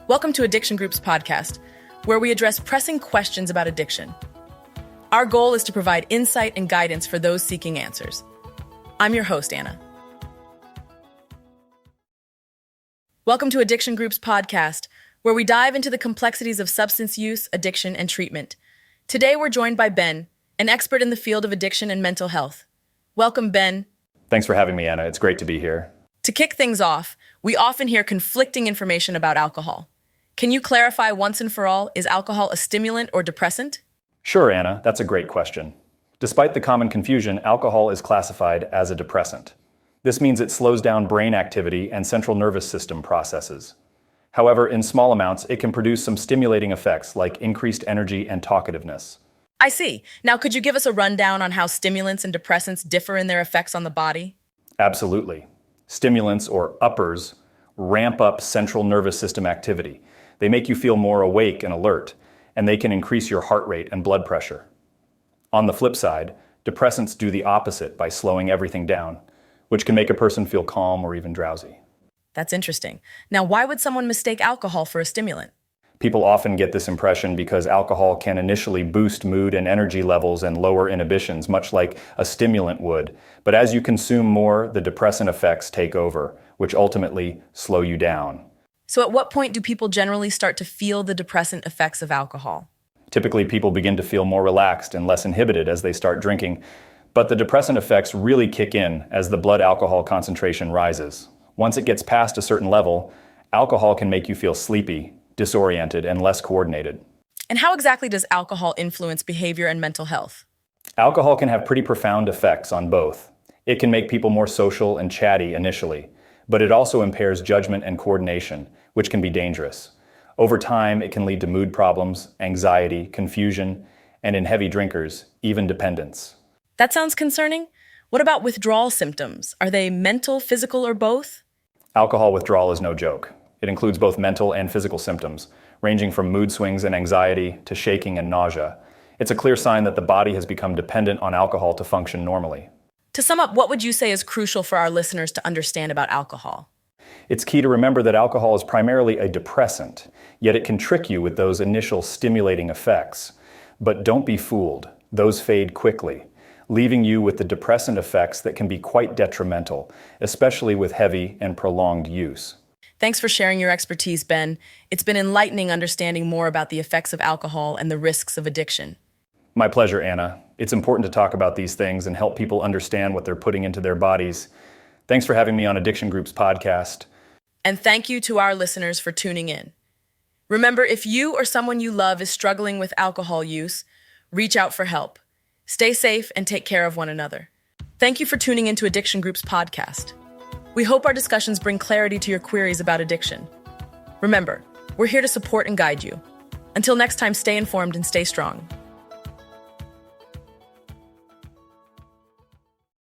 Welcome to Addiction Group's podcast, where we address pressing questions about addiction. Our goal is to provide insight and guidance for those seeking answers. I'm your host, Anna. Welcome to Addiction Group's podcast, where we dive into the complexities of substance use, addiction, and treatment. Today, we're joined by Ben, an expert in the field of addiction and mental health. Welcome, Ben. Thanks for having me, Anna. It's great to be here. To kick things off, we often hear conflicting information about alcohol. Can you clarify once and for all, is alcohol a stimulant or depressant? Sure, Anna. That's a great question. Despite the common confusion, alcohol is classified as a depressant. This means it slows down brain activity and central nervous system processes. However, in small amounts, it can produce some stimulating effects like increased energy and talkativeness. I see. Now, could you give us a rundown on how stimulants and depressants differ in their effects on the body? Absolutely. Stimulants, or uppers, ramp up central nervous system activity. They make you feel more awake and alert, and they can increase your heart rate and blood pressure. On the flip side, depressants do the opposite by slowing everything down, which can make a person feel calm or even drowsy. That's interesting. Now, why would someone mistake alcohol for a stimulant? People often get this impression because alcohol can initially boost mood and energy levels and lower inhibitions, much like a stimulant would. But as you consume more, the depressant effects take over, which ultimately slow you down. So at what point do people generally start to feel the depressant effects of alcohol? Typically, people begin to feel more relaxed and less inhibited as they start drinking, but the depressant effects really kick in as the blood alcohol concentration rises. Once it gets past a certain level, alcohol can make you feel sleepy, disoriented, and less coordinated. And how exactly does alcohol influence behavior and mental health? Alcohol can have pretty profound effects on both. It can make people more social and chatty initially, but it also impairs judgment and coordination, which can be dangerous. Over time, it can lead to mood problems, anxiety, confusion, and in heavy drinkers, even dependence. That sounds concerning. What about withdrawal symptoms? Are they mental, physical, or both? Alcohol withdrawal is no joke. It includes both mental and physical symptoms, ranging from mood swings and anxiety to shaking and nausea. It's a clear sign that the body has become dependent on alcohol to function normally. To sum up, what would you say is crucial for our listeners to understand about alcohol? It's key to remember that alcohol is primarily a depressant, yet it can trick you with those initial stimulating effects. But don't be fooled. Those fade quickly, leaving you with the depressant effects that can be quite detrimental, especially with heavy and prolonged use. Thanks for sharing your expertise, Ben. It's been enlightening understanding more about the effects of alcohol and the risks of addiction. My pleasure, Anna. It's important to talk about these things and help people understand what they're putting into their bodies. Thanks for having me on Addiction Group's podcast. And thank you to our listeners for tuning in. Remember, if you or someone you love is struggling with alcohol use, reach out for help. Stay safe and take care of one another. Thank you for tuning into Addiction Group's podcast. We hope our discussions bring clarity to your queries about addiction. Remember, we're here to support and guide you. Until next time, stay informed and stay strong.